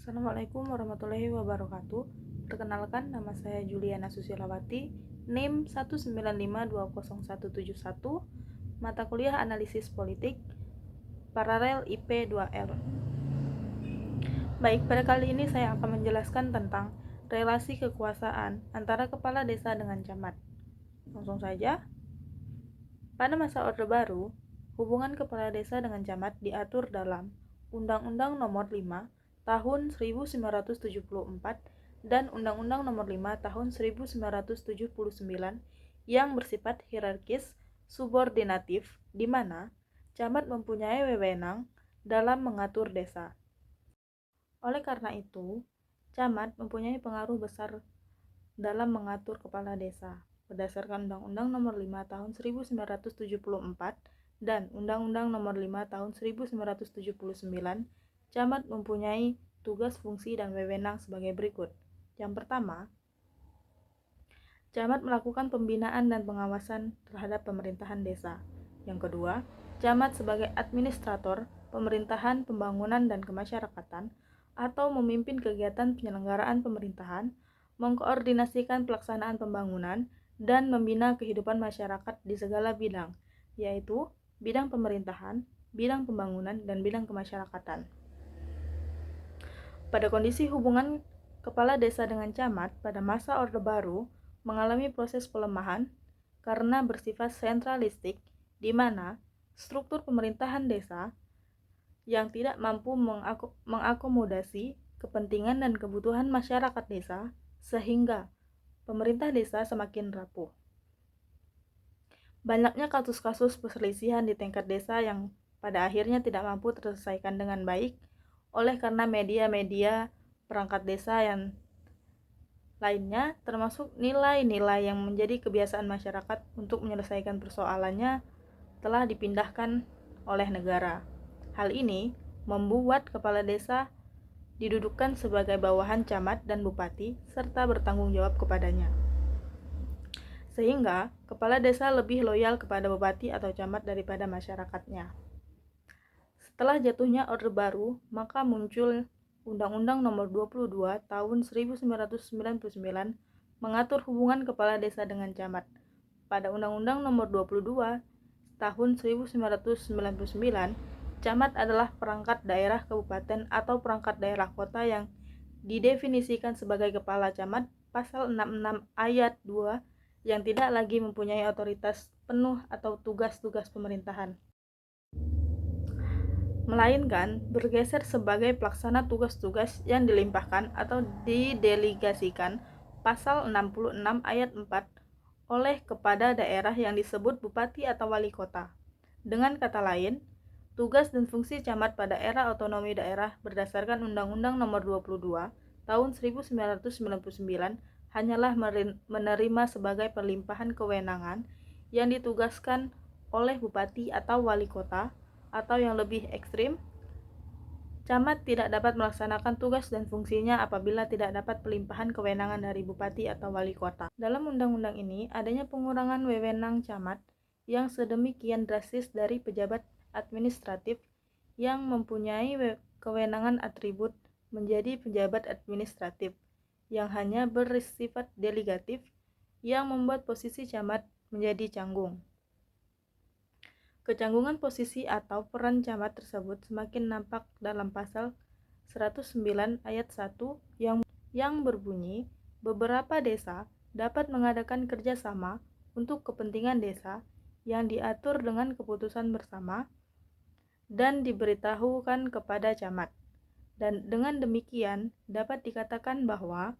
Assalamualaikum warahmatullahi wabarakatuh. Perkenalkan, nama saya Juliana Susilawati, NIM 195201171, mata kuliah Analisis Politik, Paralel IP 2L. Baik, pada kali ini saya akan menjelaskan tentang relasi kekuasaan antara kepala desa dengan camat. Langsung saja. Pada masa Orde Baru, hubungan kepala desa dengan camat diatur dalam Undang-Undang Nomor 5 Tahun 1974 dan Undang-Undang Nomor 5 Tahun 1979 yang bersifat hierarkis subordinatif, di mana camat mempunyai wewenang dalam mengatur desa. Oleh karena itu, camat mempunyai pengaruh besar dalam mengatur kepala desa. Berdasarkan Undang-Undang Nomor 5 Tahun 1974 dan Undang-Undang Nomor 5 Tahun 1979, camat mempunyai tugas, fungsi, dan wewenang sebagai berikut. Yang pertama, camat melakukan pembinaan dan pengawasan terhadap pemerintahan desa. Yang kedua, camat sebagai administrator pemerintahan, pembangunan, dan kemasyarakatan atau memimpin kegiatan penyelenggaraan pemerintahan, mengkoordinasikan pelaksanaan pembangunan, dan membina kehidupan masyarakat di segala bidang, yaitu bidang pemerintahan, bidang pembangunan, dan bidang kemasyarakatan. Pada kondisi hubungan kepala desa dengan camat pada masa Orde Baru mengalami proses pelemahan karena bersifat sentralistik, di mana struktur pemerintahan desa yang tidak mampu mengakomodasi kepentingan dan kebutuhan masyarakat desa, sehingga pemerintah desa semakin rapuh. Banyaknya kasus-kasus perselisihan di tingkat desa yang pada akhirnya tidak mampu terselesaikan dengan baik oleh karena media-media perangkat desa yang lainnya, termasuk nilai-nilai yang menjadi kebiasaan masyarakat untuk menyelesaikan persoalannya telah dipindahkan oleh negara. Hal ini membuat kepala desa didudukkan sebagai bawahan camat dan bupati serta bertanggung jawab kepadanya. Sehingga kepala desa lebih loyal kepada bupati atau camat daripada masyarakatnya. Setelah jatuhnya Orde Baru, maka muncul Undang-Undang Nomor 22 Tahun 1999 mengatur hubungan kepala desa dengan camat. Pada Undang-Undang Nomor 22 Tahun 1999, camat adalah perangkat daerah kabupaten atau perangkat daerah kota yang didefinisikan sebagai kepala camat pasal 66 ayat 2 yang tidak lagi mempunyai otoritas penuh atau tugas-tugas pemerintahan, melainkan bergeser sebagai pelaksana tugas-tugas yang dilimpahkan atau didelegasikan pasal 66 ayat 4 oleh kepada daerah yang disebut bupati atau wali kota. Dengan kata lain, tugas dan fungsi camat pada era otonomi daerah berdasarkan Undang-Undang Nomor 22 Tahun 1999 hanyalah menerima sebagai perlimpahan kewenangan yang ditugaskan oleh bupati atau wali kota, atau yang lebih ekstrim, camat tidak dapat melaksanakan tugas dan fungsinya apabila tidak dapat pelimpahan kewenangan dari bupati atau wali kota. Dalam undang-undang ini, adanya pengurangan wewenang camat yang sedemikian drastis dari pejabat administratif yang mempunyai kewenangan atribut menjadi pejabat administratif yang hanya bersifat delegatif, yang membuat posisi camat menjadi canggung. Kecanggungan posisi atau peran camat tersebut semakin nampak dalam pasal 109 ayat 1 yang berbunyi, beberapa desa dapat mengadakan kerjasama untuk kepentingan desa yang diatur dengan keputusan bersama dan diberitahukan kepada camat. Dan dengan demikian dapat dikatakan bahwa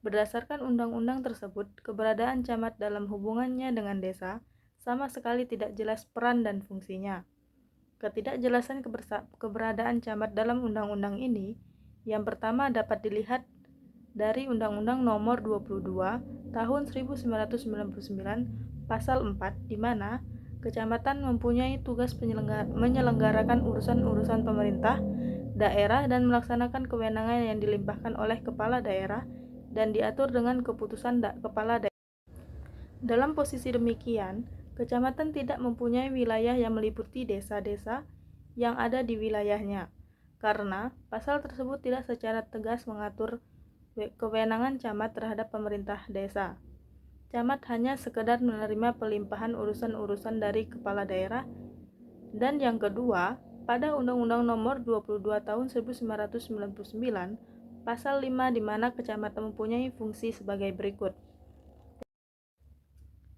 berdasarkan undang-undang tersebut, keberadaan camat dalam hubungannya dengan desa sama sekali tidak jelas peran dan fungsinya. Ketidakjelasan keberadaan camat dalam undang-undang ini yang pertama dapat dilihat dari Undang-Undang Nomor 22 Tahun 1999 Pasal 4, di mana kecamatan mempunyai tugas menyelenggarakan urusan-urusan pemerintah daerah dan melaksanakan kewenangan yang dilimpahkan oleh kepala daerah dan diatur dengan keputusan kepala daerah. Dalam posisi demikian, kecamatan tidak mempunyai wilayah yang meliputi desa-desa yang ada di wilayahnya. karena pasal tersebut tidak secara tegas mengatur kewenangan camat terhadap pemerintah desa. Camat hanya sekedar menerima pelimpahan urusan-urusan dari kepala daerah. Dan yang kedua, pada Undang-Undang Nomor 22 Tahun 1999, Pasal 5 di mana kecamatan mempunyai fungsi sebagai berikut.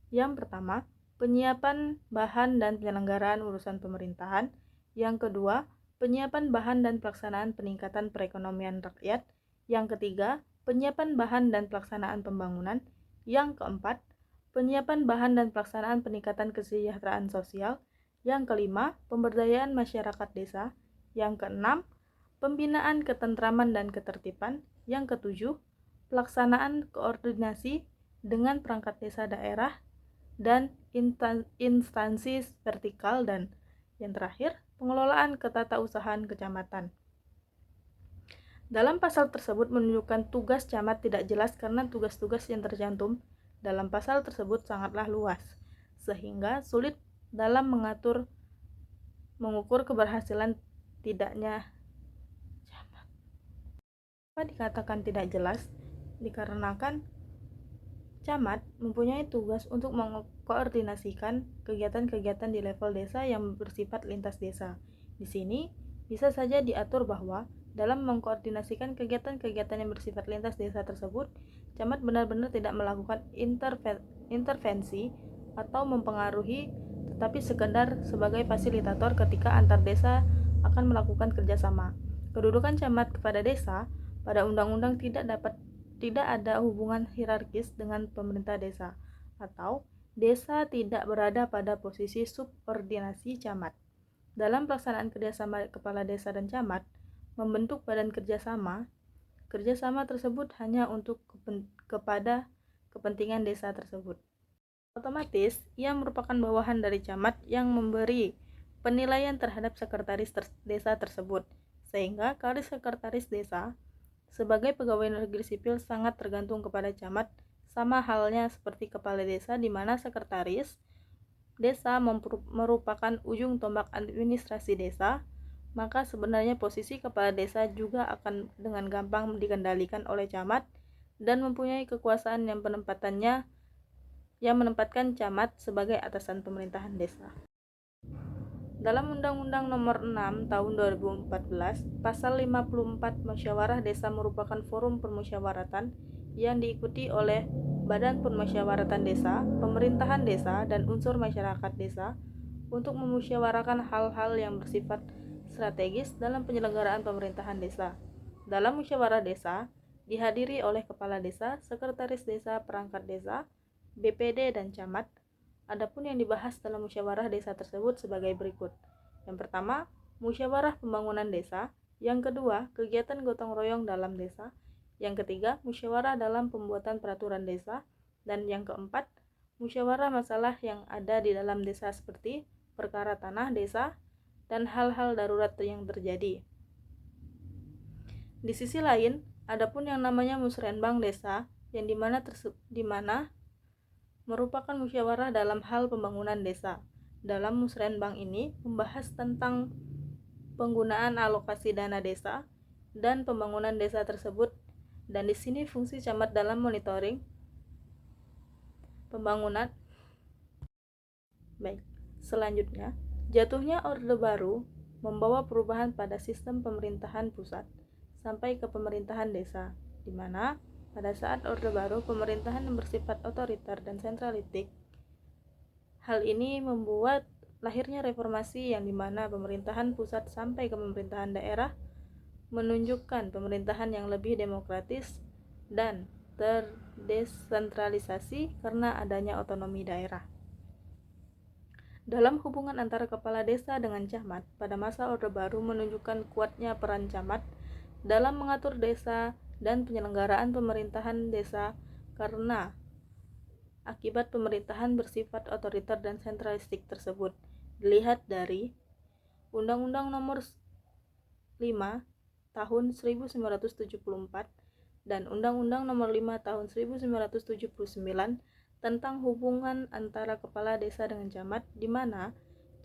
Yang pertama, penyiapan bahan dan penyelenggaraan urusan pemerintahan. Yang kedua, penyiapan bahan dan pelaksanaan peningkatan perekonomian rakyat. Yang ketiga, penyiapan bahan dan pelaksanaan pembangunan. Yang keempat, penyiapan bahan dan pelaksanaan peningkatan kesejahteraan sosial. Yang kelima, pemberdayaan masyarakat desa. Yang keenam, pembinaan ketentraman dan ketertiban. Yang ketujuh, pelaksanaan koordinasi dengan perangkat desa daerah dan instansi vertikal, dan yang terakhir, pengelolaan ketatausahaan kecamatan. Dalam pasal tersebut menunjukkan tugas camat tidak jelas karena tugas-tugas yang tercantum dalam pasal tersebut sangatlah luas, sehingga sulit dalam mengukur keberhasilan tidaknya camat. Kenapa dikatakan tidak jelas? Dikarenakan camat mempunyai tugas untuk mengkoordinasikan kegiatan-kegiatan di level desa yang bersifat lintas desa. Di sini bisa saja diatur bahwa dalam mengkoordinasikan kegiatan-kegiatan yang bersifat lintas desa tersebut, camat benar-benar tidak melakukan intervensi atau mempengaruhi, tetapi sekedar sebagai fasilitator ketika antar desa akan melakukan kerjasama. Kedudukan camat kepada desa pada undang-undang tidak ada hubungan hierarkis dengan pemerintah desa, atau desa tidak berada pada posisi subordinasi camat. Dalam pelaksanaan kerjasama kepala desa dan camat membentuk badan kerjasama tersebut hanya untuk kepada kepentingan desa tersebut. Otomatis, ia merupakan bawahan dari camat yang memberi penilaian terhadap sekretaris desa tersebut, sehingga karir sekretaris desa sebagai pegawai negeri sipil sangat tergantung kepada camat, sama halnya seperti kepala desa di mana sekretaris desa merupakan ujung tombak administrasi desa, maka sebenarnya posisi kepala desa juga akan dengan gampang dikendalikan oleh camat dan mempunyai kekuasaan yang menempatkan camat sebagai atasan pemerintahan desa. Dalam Undang-Undang Nomor 6 Tahun 2014, Pasal 54, musyawarah desa merupakan forum permusyawaratan yang diikuti oleh Badan Permusyawaratan Desa, Pemerintahan Desa, dan unsur masyarakat desa untuk memusyawarahkan hal-hal yang bersifat strategis dalam penyelenggaraan pemerintahan desa. Dalam musyawarah desa, dihadiri oleh kepala desa, sekretaris desa, perangkat desa, BPD, dan camat. Adapun yang dibahas dalam musyawarah desa tersebut sebagai berikut. Yang pertama, musyawarah pembangunan desa. Yang kedua, kegiatan gotong royong dalam desa. Yang ketiga, musyawarah dalam pembuatan peraturan desa. Dan yang keempat, musyawarah masalah yang ada di dalam desa seperti perkara tanah desa dan hal-hal darurat yang terjadi. Di sisi lain, adapun yang namanya musrenbang desa yang dimana merupakan musyawarah dalam hal pembangunan desa. Dalam musrenbang ini membahas tentang penggunaan alokasi dana desa dan pembangunan desa tersebut, dan di sini fungsi camat dalam monitoring pembangunan. Baik, selanjutnya, jatuhnya Orde Baru membawa perubahan pada sistem pemerintahan pusat sampai ke pemerintahan desa, di mana pada saat Orde Baru, pemerintahan yang bersifat otoriter dan sentralistik. Hal ini membuat lahirnya reformasi yang dimana pemerintahan pusat sampai ke pemerintahan daerah menunjukkan pemerintahan yang lebih demokratis dan terdesentralisasi karena adanya otonomi daerah. Dalam hubungan antara kepala desa dengan camat, pada masa Orde Baru menunjukkan kuatnya peran camat dalam mengatur desa dan penyelenggaraan pemerintahan desa karena akibat pemerintahan bersifat otoriter dan sentralistik tersebut. Dilihat dari Undang-Undang Nomor 5 Tahun 1974 dan Undang-Undang Nomor 5 Tahun 1979 tentang hubungan antara kepala desa dengan camat, di mana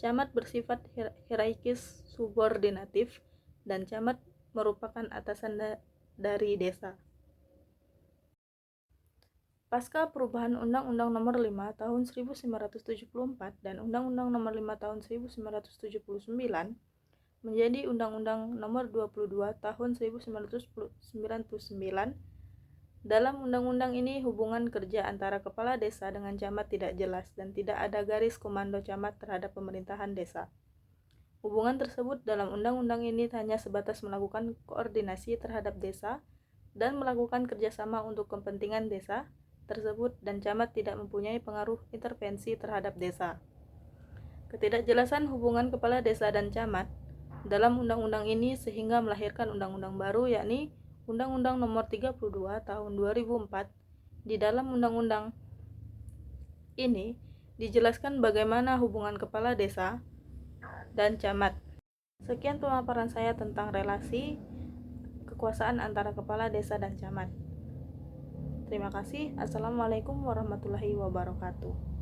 camat bersifat hierarkis subordinatif dan camat merupakan atasan dari desa. Pasca perubahan Undang-Undang Nomor 5 Tahun 1974 dan Undang-Undang Nomor 5 Tahun 1979 menjadi Undang-Undang Nomor 22 Tahun 1999. Dalam undang-undang ini, hubungan kerja antara kepala desa dengan camat tidak jelas dan tidak ada garis komando camat terhadap pemerintahan desa. Hubungan tersebut dalam undang-undang ini hanya sebatas melakukan koordinasi terhadap desa dan melakukan kerjasama untuk kepentingan desa tersebut, dan camat tidak mempunyai pengaruh intervensi terhadap desa. Ketidakjelasan hubungan kepala desa dan camat dalam undang-undang ini sehingga melahirkan undang-undang baru, yakni Undang-Undang Nomor 32 Tahun 2004. Di dalam undang-undang ini dijelaskan bagaimana hubungan kepala desa dan camat. Sekian pemaparan saya tentang relasi kekuasaan antara kepala desa dan camat. Terima kasih. Assalamualaikum warahmatullahi wabarakatuh.